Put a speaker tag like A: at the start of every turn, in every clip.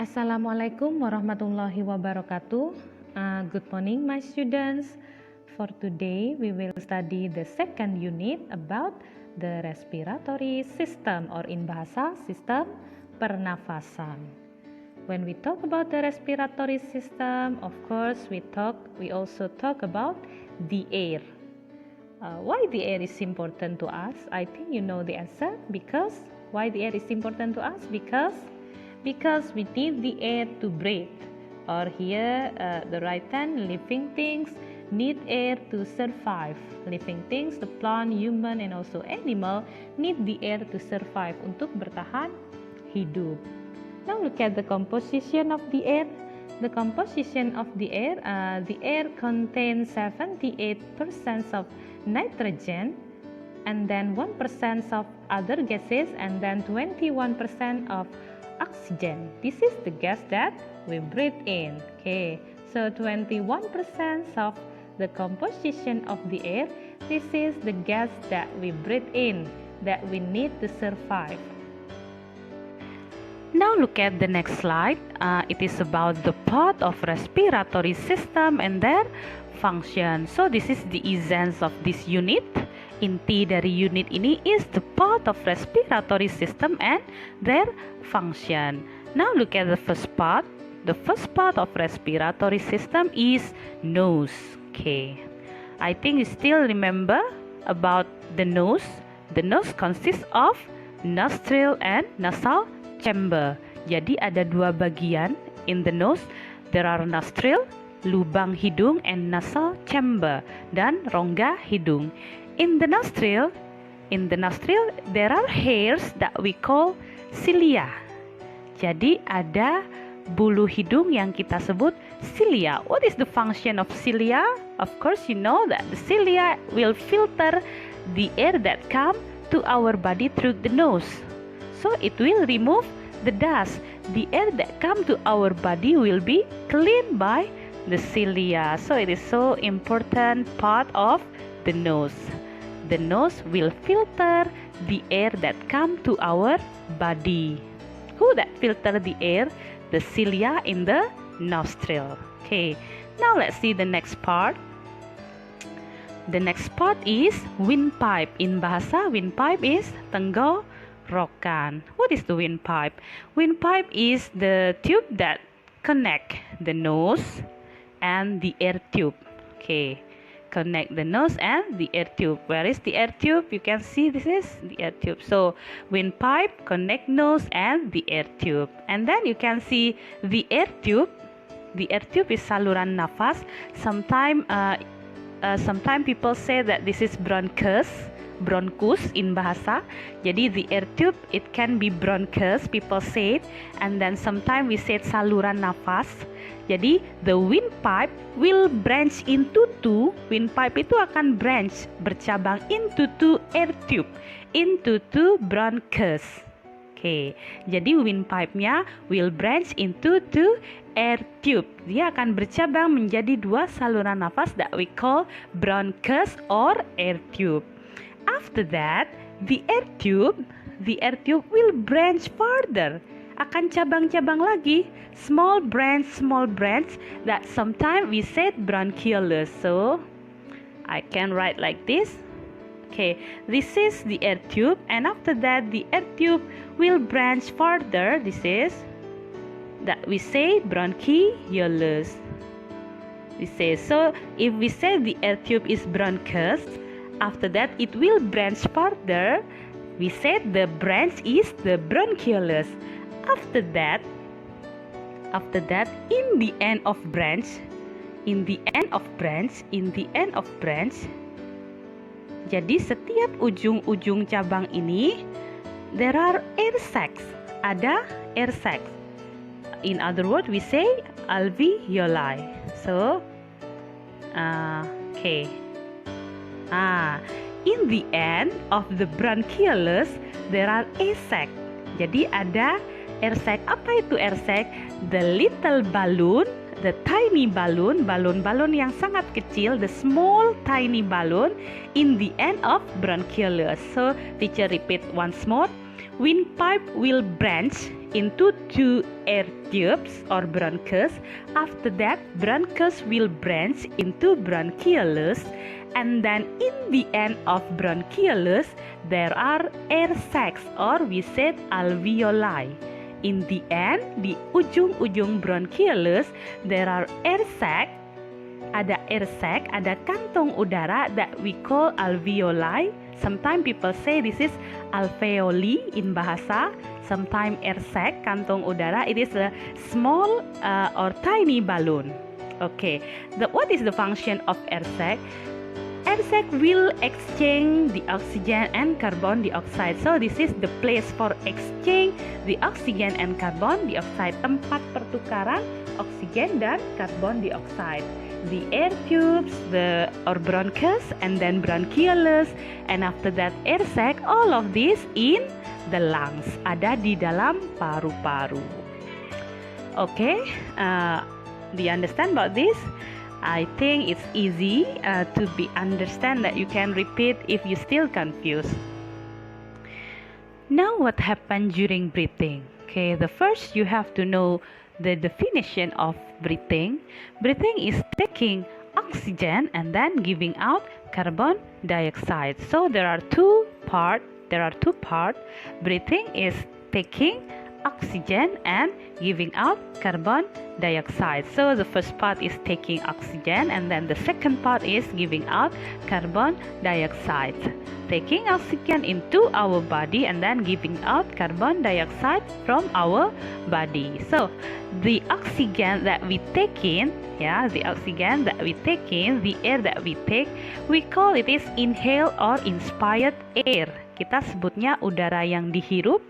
A: Assalamualaikum warahmatullahi wabarakatuh. Good morning, my students. For today, we will study the second unit about the respiratory system, or in bahasa sistem pernafasan. When we talk about the respiratory system, of course, we also talk about the air. Why the air is important to us? I think you know the answer. Because why the air is important to us? Because we need the air to breathe. Or here, the right hand, living things need air to survive. Living things, the plant, human, and also animal need the air to survive, untuk bertahan hidup. Now look at the composition of the air. The composition of the air contains 78% of nitrogen, and then 1% of other gases, and then 21% of oxygen. This is the gas that we breathe in. Okay, so 21% of the composition of the air, this is the gas that we breathe in, that we need to survive. Now look at the next slide. It is about the part of respiratory system and their function. So this is the essence of this unit. Inti dari unit ini is the part of respiratory system and their function. Now look at the first part. The first part of respiratory system is nose. Okay, I think you still remember about the nose. The nose consists of nostril and nasal chamber. Jadi ada dua bagian in the nose. There are nostril, lubang hidung, and nasal chamber, dan rongga hidung. In the nostril, there are hairs that we call cilia. Jadi ada bulu hidung yang kita sebut cilia. What is the function of cilia? Of course, you know that the cilia will filter the air that come to our body through the nose. So it will remove the dust. The air that come to our body will be cleaned by the cilia. So it is so important part of the nose. The nose will filter the air that come to our body. Who that filter the air? The cilia in the nostril. Okay, now let's see the next part. The next part is windpipe. In bahasa, windpipe is tenggorokan. What is the windpipe? Windpipe is the tube that connect the nose and the air tube. Okay, connect the nose and the air tube. Where is the air tube? You can see this is the air tube. So windpipe connect nose and the air tube. And then you can see the air tube. The air tube is saluran nafas. Sometimes people say that this is bronchus in bahasa. Jadi the air tube, it can be bronchus, people say it. And then sometimes we say saluran nafas. Jadi the windpipe will branch into two. Windpipe itu akan branch, bercabang into two air tube, into two bronchus. Okay, jadi windpipe-nya will branch into two air tube. Dia akan bercabang menjadi dua saluran nafas that we call bronchus or air tube. After that, the air tube will branch further. Akan cabang-cabang lagi, small branch that sometimes we said bronchioles. So I can write like this. Okay, this is the air tube, and after that the air tube will branch further. This is that we say bronchioles. We say, so if we say the air tube is bronchus, after that it will branch further. We said the branch is the bronchioles. After that, in the end of branch, jadi setiap ujung-ujung cabang ini, there are air sacs. Ada air sacs. In other words, we say alveoli. So, okay. In the end of the bronchioles, there are air sacs. Jadi ada air sac. Apa itu air sac? The little balloon, the tiny balloon, balon-balon yang sangat kecil, the small tiny balloon in the end of bronchioles. So teacher repeat once more. Windpipe will branch into two air tubes or bronchus. After that, bronchus will branch into bronchioles, and then in the end of bronchioles, there are air sacs, or we said alveoli. In the end, di ujung-ujung bronchioles, there are air sac. Ada air sac, ada kantong udara that we call alveoli. Sometimes people say this is alveoli in bahasa. Sometimes air sac, kantong udara, it is a small or tiny balloon. Okay, what is the function of air sac? Air sac will exchange the oxygen and carbon dioxide. So this is the place for exchange the oxygen and carbon dioxide. Tempat pertukaran oksigen dan carbon dioxide. The air tubes, or bronchus, and then bronchioles, and after that air sac. All of this in the lungs. Ada di dalam paru-paru. Okay, do you understand about this? I think it's easy to understand that you can repeat if you still confused. Now what happened during breathing? Okay, the first you have to know the definition of breathing. Breathing is taking oxygen and then giving out carbon dioxide. So there are two parts. Breathing is taking oxygen and giving out carbon dioxide. So the first part is taking oxygen, and then the second part is giving out carbon dioxide. Taking oxygen into our body and then giving out carbon dioxide from our body. So the oxygen that we take in, the air that we take, we call it is inhaled or inspired air. Kita sebutnya udara yang dihirup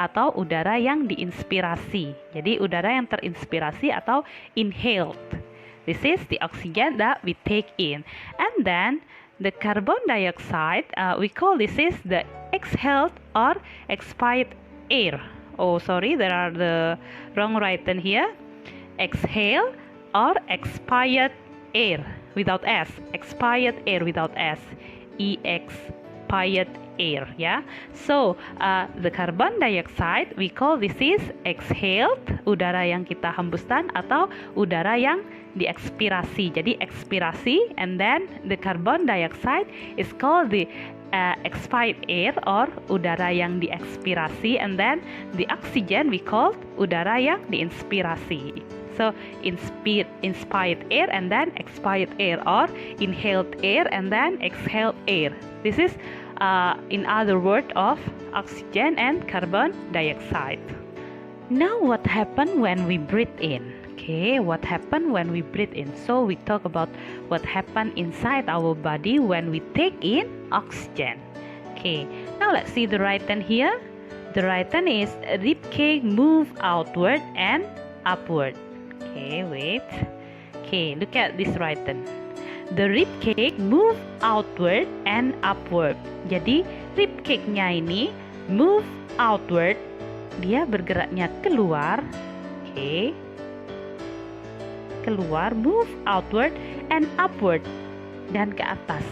A: atau udara yang diinspirasi. Jadi udara yang terinspirasi atau inhaled. This is the oxygen that we take in. And then the carbon dioxide, we call this is the exhaled or expired air. Oh, sorry, there are the wrong written here. Exhale or expired air without S. Expired air without S. Expired air, yeah. So the carbon dioxide, we call this is exhaled, udara yang kita hembuskan atau udara yang diekspirasi. Jadi ekspirasi, and then the carbon dioxide is called the expired air or udara yang diekspirasi, and then the oxygen we call udara yang diinspirasi. So inspired air and then expired air, or inhaled air and then exhaled air. This is in other words of oxygen and carbon dioxide. Now what happened when we breathe in? Okay, what happened when we breathe in? So we talk about what happened inside our body when we take in oxygen. Okay, now let's see the right hand here. The right hand is rib cage move outward and upward. Okay, wait. Okay, look at this right hand. The rib cage move outward and upward. Jadi rib cage-nya ini move outward, dia bergeraknya keluar. Okay. Keluar, move outward and upward, dan ke atas.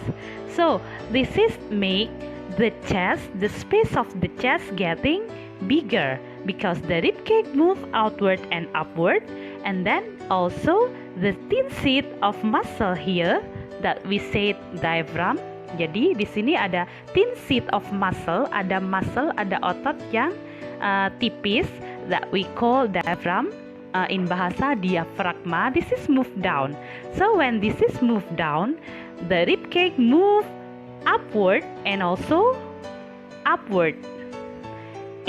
A: So this is make the chest, the space of the chest getting bigger because the rib cage move outward and upward, and then also the thin sheet of muscle here that we say diaphragm. Jadi di sini ada thin sheet of muscle, ada otot yang tipis that we call diaphragm. In bahasa diafragma, this is moved down. So when this is moved down, the rib cage move upward and also upward.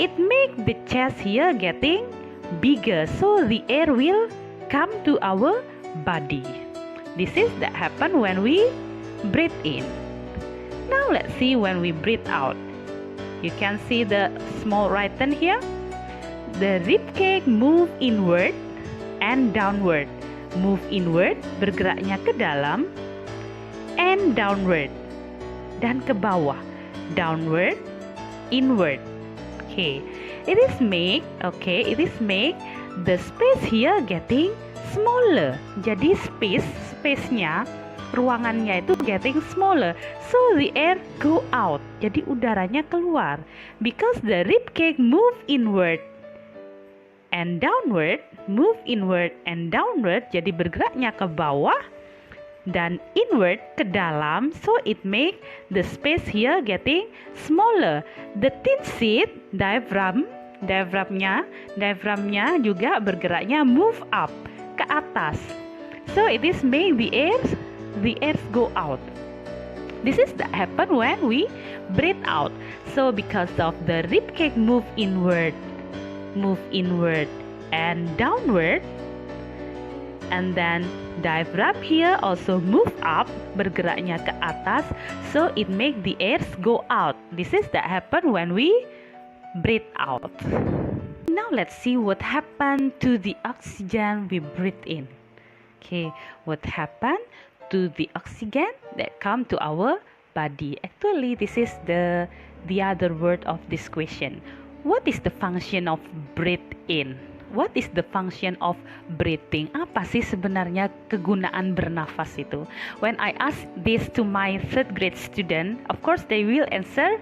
A: It make the chest here getting bigger, so the air will come to our body. This is that happen when we breathe in. Now let's see when we breathe out. You can see the small right hand here. The rib cage move inward and downward. Move inward, bergeraknya ke dalam, and downward, dan ke bawah. Downward, inward. Okay, it is make the space here getting smaller. Jadi space-nya, ruangannya itu getting smaller. So the air go out. Jadi udaranya keluar. Because the rib cage move inward and downward, move inward and downward, jadi bergeraknya ke bawah dan inward ke dalam, so it make the space here getting smaller. The thin sheet diaphragmnya juga bergeraknya move up ke atas, so it is make the air go out. This is that happen when we breathe out. So because of the ribcage move inward and downward, and then diaphragm here also move up, bergeraknya ke atas, so it make the air go out. This is that happen when we breathe out. Now let's see what happened to the oxygen we breathe in. Okay, what happened to the oxygen that come to our body? Actually, this is the other word of this question. What is the function of breathe in? What is the function of breathing? Apa sih sebenarnya kegunaan bernafas itu? When I ask this to my third grade student, of course they will answer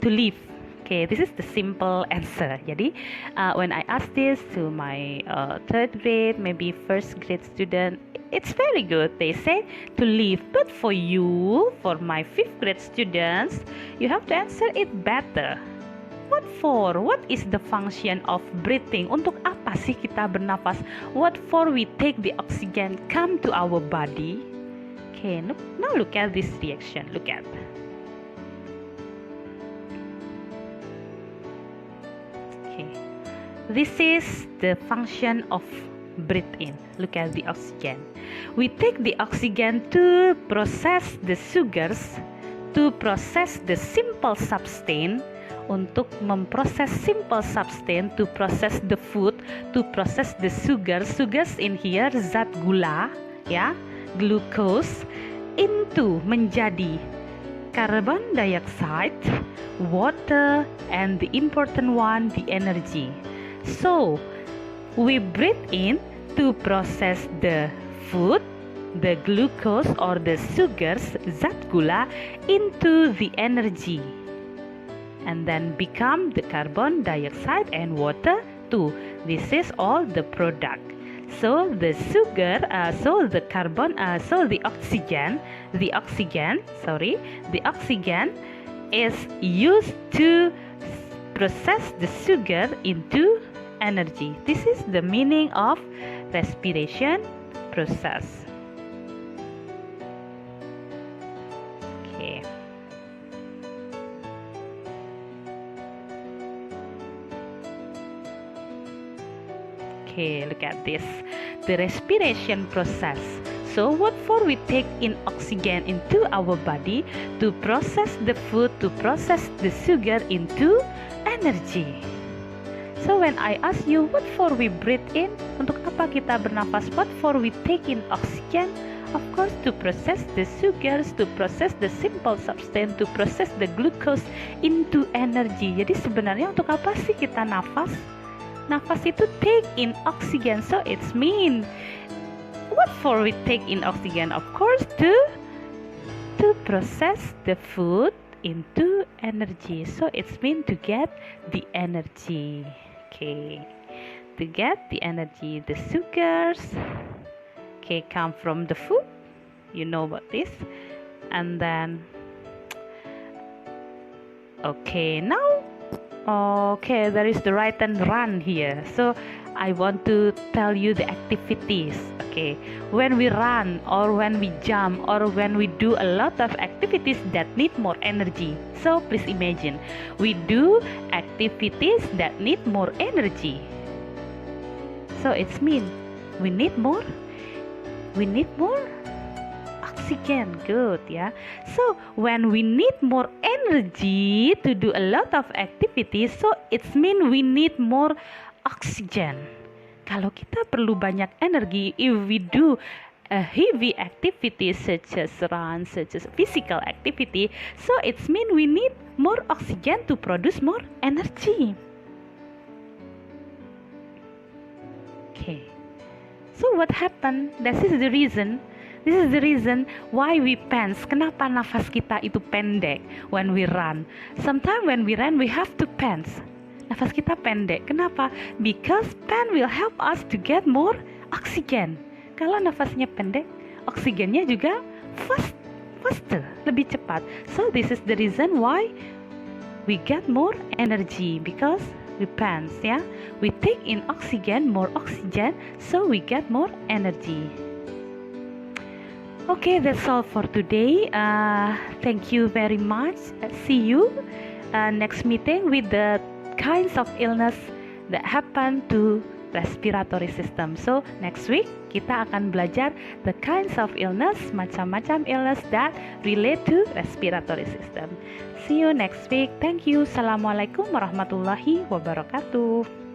A: to live. Okay, this is the simple answer. Jadi, when I ask this to my third grade, maybe first grade student, it's very good. They say to live. But for you, for my fifth grade students, you have to answer it better. What for? What is the function of breathing? Untuk apa sih kita bernafas? What for we take the oxygen come to our body? Okay, now look at this reaction. Look at. Okay, this is the function of breathe in. Look at the oxygen. We take the oxygen to process the sugars, to process the simple substance, untuk memproses simple substance, to process the food, to process the sugars in here, zat gula, ya, glucose, into menjadi carbon dioxide, water, and the important one, the energy. So, we breathe in to process the food, the glucose or the sugars, zat gula, into the energy, and then become the carbon dioxide and water too. This is all the product. So the sugar, the oxygen is used to process the sugar into energy. This is the meaning of respiration process. Okay. Okay, look at this. The respiration process. So what for we take in oxygen into our body to process the food, to process the sugar into energy. So when I ask you what for we breathe in, untuk apa kita bernafas? What for we take in oxygen? Of course to process the sugars, to process the simple substance, to process the glucose into energy. Jadi sebenarnya untuk apa sih kita nafas? Nafas itu take in oxygen, so it's mean what for we take in oxygen? Of course to process the food into energy, so it's mean to get the energy. Okay, to get the energy, the sugars, okay, come from the food, you know about this, and then okay, now okay, there is the right and run here. So I want to tell you the activities. Okay, when we run or when we jump or when we do a lot of activities that need more energy. So please imagine, we do activities that need more energy. So it's mean we need more oxygen. Good, yeah. So when we need more energy to do a lot of activities, so it's mean we need more oxygen. Kalau kita perlu banyak energi, if we do a heavy activity such as run, such as physical activity, so it's mean we need more oxygen to produce more energy. Okay. So what happened? This is the reason why we pants. Kenapa nafas kita itu pendek when we run? Sometimes when we run we have to pants. nafas kita pendek. Kenapa? Because pen will help us to get more oxygen. Kalau nafasnya pendek, oksigennya juga faster, lebih cepat. So this is the reason why we get more energy, because we pants, ya. We take in more oxygen, so we get more energy. Okay, that's all for today. Thank you very much. See you next meeting with the kinds of illness that happen to respiratory system. So next week kita akan belajar the kinds of illness, macam-macam illness that relate to respiratory system. See you next week. Thank you. Assalamualaikum warahmatullahi wabarakatuh.